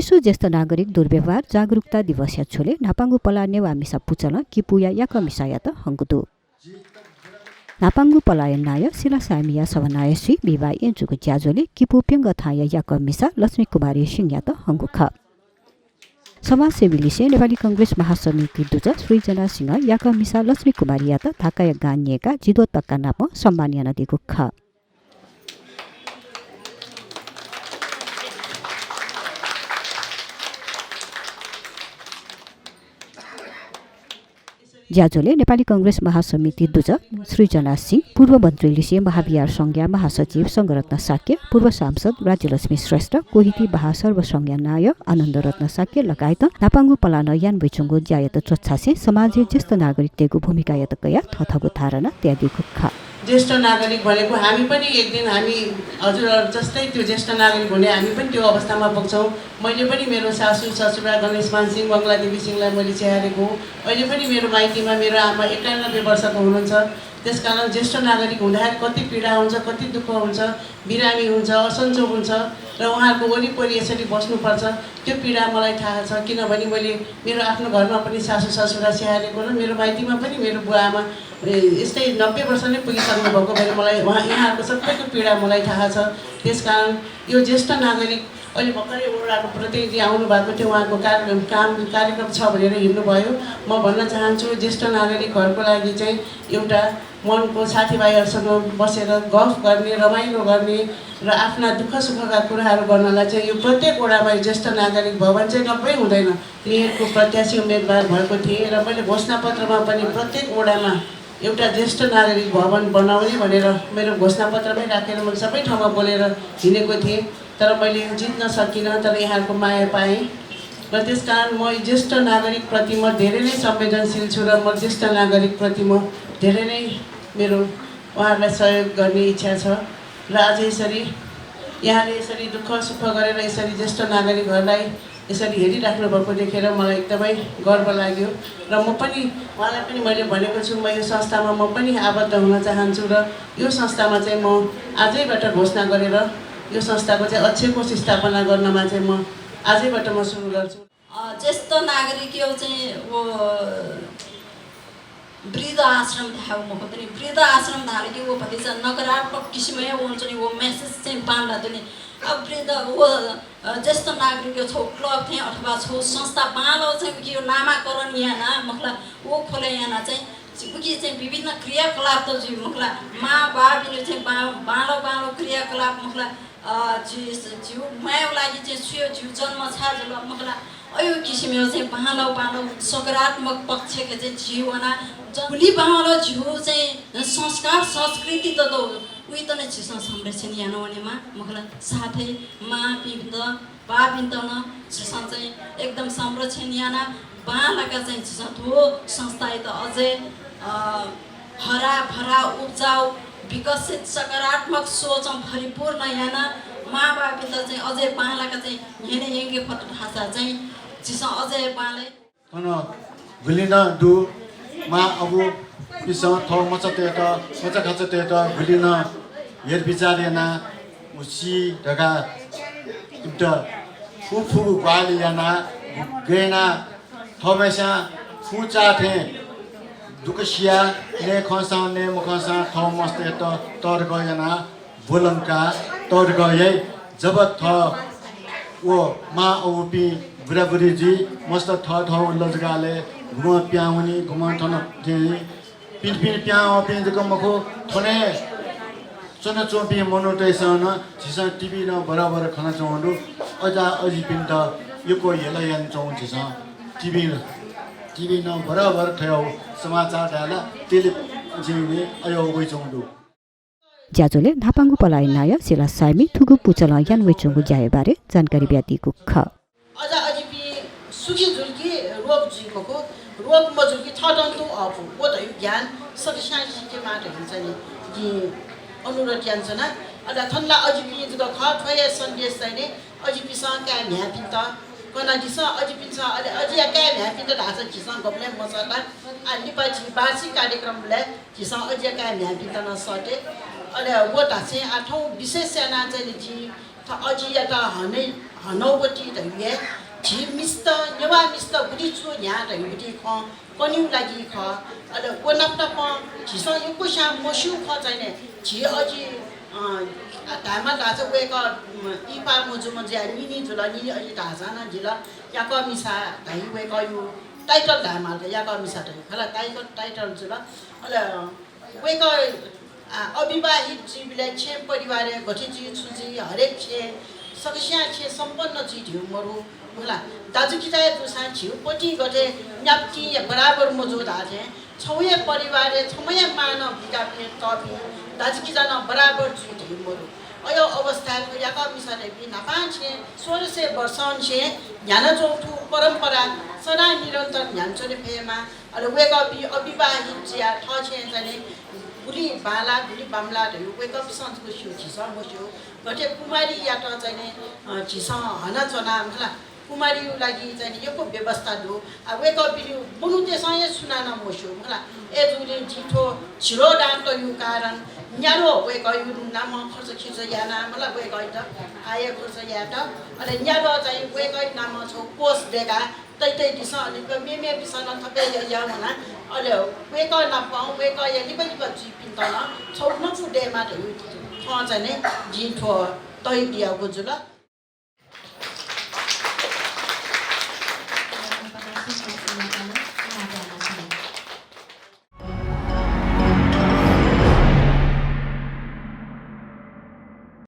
विश्व ज्येष्ठ नागरिक दुर्व्यवहार जागरूकता दिवस या छोले नापाङ्गु पलाने वा मिसा पुचल किपुया या कमिसाया त हङ्गुतु नापाङ्गु पलायन नाय सिला सामिया सवनाय श्री विवाह एन्जुको ज्याजोले किपु प्यङ्ग थाया या कमिसा लक्ष्मी कुमारी सिंह या त हङ्गुख समाजसेवीले नेपाली कांग्रेस महासमिति दुज सृजना सिंह या कमिसा लक्ष्मी कुमारी या त थाकाया गानिएका जिदो तक्का नाप सम्मानिया नदीको ख ज्याजोले नेपाली कांग्रेस महासमिति दुज सृजना सिंह पूर्व मन्त्री लिसे महाविहार संज्ञा महासचिव संघरत्न साक्य पूर्व सांसद राज्यलक्ष्मी श्रेष्ठ कोहिती बहा सर्व संज्ञा नाय आनन्दरत्न साक्य लगायत नापाङ्गु पलान यान बैचुङ्गो ज्यायत चोच्छासे समाजले ज्येष्ठ नागरिक दिएको भूमिका यत कया थथगो धारणा त्यादिको खा ज्येष्ठ नागरिक भनेको हामी पनि एक दिन हामी हजुरहरु जस्तै त्यो ज्येष्ठ नागरिक हुने हामी पनि त्यो अवस्थामा पुग्छौं। मैले पनि मेरो सासू ससुरा गणेशमान सिंह बङ्गलादेवी सिंहलाई मैले स्याहारेको अहिले पनि मेरो माइतीमा मेरो आमा 91 वर्षको हुनुहुन्छ। त्यसकारण ज्येष्ठ नागरिक हुँदाखेरि कति पीडा हुन्छ कति दुःख हुन्छ बिरामी हुन्छ असन्चो हुन्छ र उहाँको वरिपरि यसरी बस्नुपर्छ त्यो पीडा मलाई थाहा छ किनभने मैले मेरो आफ्नो घरमा पनि सासू ससुरा स्याहारेको र मेरो माइतीमा पनि मेरो बुवा आमा यस्तै 90 वर्ष नै पुगिसक्नु भएको भएर मलाई यहाँको सबैको पीडा मलाई थाहा छ। त्यसकारण यो ज्येष्ठ नागरिक अहिले भर्खरै वडाको प्रतिनिधि आउनु भएको थियो उहाँको कार्यक्रम छ भनेर हिँड्नुभयो। म भन्न चाहन्छु ज्येष्ठ नागरिकहरूको लागि चाहिँ एउटा मनको साथीभाइहरूसँग बसेर गफ गर्ने रमाइलो गर्ने र आफ्ना दुःख सुखका कुराहरू गर्नलाई चाहिँ यो प्रत्येक वडामा ज्येष्ठ नागरिक भवन चाहिँ नभई हुँदैन। मेयरको प्रत्याशी उम्मेदवार भएको थिएँ र मैले घोषणापत्रमा पनि प्रत्येक वडामा एउटा ज्येष्ठ नागरिक भवन बनाउने भनेर मेरो घोषणापत्रमै राखेर मैले सबै ठाउँमा बोलेर हिँडेको थिएँ तर मैले जित्न सकिनँ तर यहाँको माया पाएँ र त्यसकारण म ज्येष्ठ नागरिकप्रति म धेरै नै संवेदनशील छु र म ज्येष्ठ नागरिकप्रति म धेरै नै मेरो उहाँहरूलाई सहयोग गर्ने इच्छा छ र आज यसरी यहाँले यसरी दुःख सुख गरेर यसरी ज्येष्ठ नागरिकहरूलाई यसरी हेरिराख्नु भएको देखेर मलाई एकदमै गर्व लाग्यो र म पनि उहाँलाई पनि मैले भनेको छु म यो संस्थामा म पनि आबद्ध हुन चाहन्छु र यो संस्थामा चाहिँ म आजैबाट घोषणा गरेर यो संस्थाको चाहिँ अक्षरकोश स्थापना गर्नमा चाहिँ म आजैबाट म सुरु गर्छु। ज्येष्ठ नागरिक यो चाहिँ वो वृद्ध आश्रम था मुखतनी वृद्ध आश्रम धारे कि वो भतिजा नकारात्मक किसिमले हुन्छ नि वो मेसेज चाहिँ बाँड्दा पनि अब वृद्ध वो ज्येष्ठ नागरिक यो छौ क्लब थिए अथवा छौ संस्था बाँलो चाहिँ कि यो नामाकरण यहाँ मतलब वो खोले यहाँ चाहिँ उकी चाहिँ विभिन्न क्रियाकलाप त जी मतलब माँ बाबले चाहिँ बाँलो बाँलो क्रियाकलाप मतलब जिउ मायाको लागि चाहिँ सुयो जिउ जन्म छ जब मतलब अयो किसिमले चाहिँ बाँलो बाँलो सकारात्मक पक्षको चाहिँ जीवना भोलि बाँलो जिउ चाहिँ संस्कार संस्कृति त उही त नै छिस संरक्षण यहाँ नहुनेमा मतलब साथै माँ पिन्द बा पिन्तन छिस चाहिँ एकदम संरक्षण यहाँ बाँलाका चाहिँ छिस ठो संस्था त अझै हरा भरा उब्जाउ विकसित सकारात्मक सोच भरिपूर्ण यहाँ माँ बापिन्द चाहिँ अझै बाँलाका चाहिँ यहाँ यङ्गे फट भाषा चाहिँ छिस अझै बाँले भुलिन दु मा अब पिसा थौ मचतेत मचा खचतेत भुलिन हेर विचारेना उसी ढका इट फुफु ग्वालियाना गएना थमेसा फुचा थे दुकसिया ने खसा ने मुखसा थौ मस्तेत तर गएना बोलनका तर गए जब थ वो मा औपी बुढाबुढी जी मस्त ठाउँ लजगाले घुम प्याउनी घुम ठन पिन पिन प्याउ पिन मखो थने चन चोपी मनोटेसन छिसा टिभी न बराबर खाना चाहनु अजा अजी पिन त यो को हेला यान चाहु छिसा टिभी न बराबर थयो समाचार डाला टेली जिने अयो वइ चाहनु ज्याजोले नापाङ्गु पलायनाय सिला साइमी थुगु पुचल यान वइचुङ्गु ज्यायबारे जानकारी ब्यातिको ख अझ अझिपि सुखी झुल्की रोग जिको रोग मजुल्की छटन्तु अफु वो त ज्ञान सकिसान सिके माटे हुन्छ नि कि अनुरोध यान्सना अझ थन्ला अझिपि जुग ख थय सन्देश चाहिँ अझिपि सँग का न्यापिन त कना दिस अझिपि छ अझ का न्यापिन त ढासा छिसँग गप्ले मसला अनि पछि वार्षिक कार्यक्रमले छिसँग अझ का न्यापिन त नसके अले वो ढासे आठौं विशेष सेना चाहिँ जी अझी यता हनौबटी ढैये झि मिस्त नेवा मिस्त बुढी छु यहाँ ढैबटी ख कन्यु लागि ख अले कोनाप्टा प झिस यो कोसा मस्यु ख चाहिने झि अझी धामा ढाचा वेक इपा मुजु मज्या निनी जुल निनी अझी ढाचाना झिल याक मिसा ढाइ वेक यो टाइटल धामा याक मिसा ढाइ खला टाइटल जुल अले वेक अविवाहित जीवलाई छे परिवार घटी छुजी हरेक छे सकस्या छे सम्पन्न जी ढिउ मरु होला दाजु किताय दुसा छिउ पटी गटे न्याप्टी बराबर मौजूद आथे छौये परिवार छमय मानव विकापे तपी दाजु कितान बराबर जी ढिउ मरु अयो अवस्था को याका मिसाले बि नापा छे 1600 वर्षन छे ज्ञान चौथु परम्परा सदा निरन्तर ज्ञान चले फेमा अले वेक बि अविवाहित जिया ठ छे जने गुली बाला गुली बामला ढयु वेकअप सन्चको सिउ छिस मस्यो गटे कुमारी यात चाहिँ छिस हना चना होला कुमारी लागि चाहिँ योको व्यवस्था दो आ वेकअप बिलु बुनुते सय सुनान मस्यो होला ए जुले जिठो छिरो डान यो कारण न्यारो वेकअप नाम खर्च खिच याना मला वेकअप त आए खर्च यात अले न्यारो चाहिँ वेकअप नाम छ कोस देगा तै दिस अनि मेमे बिसन थपे या हुना अले वेक नपाउ वेक या लिबल जी पिन्तन छौ न फुडे मा ढयु थ चाहिँ नि जिठो तै दियाको जुल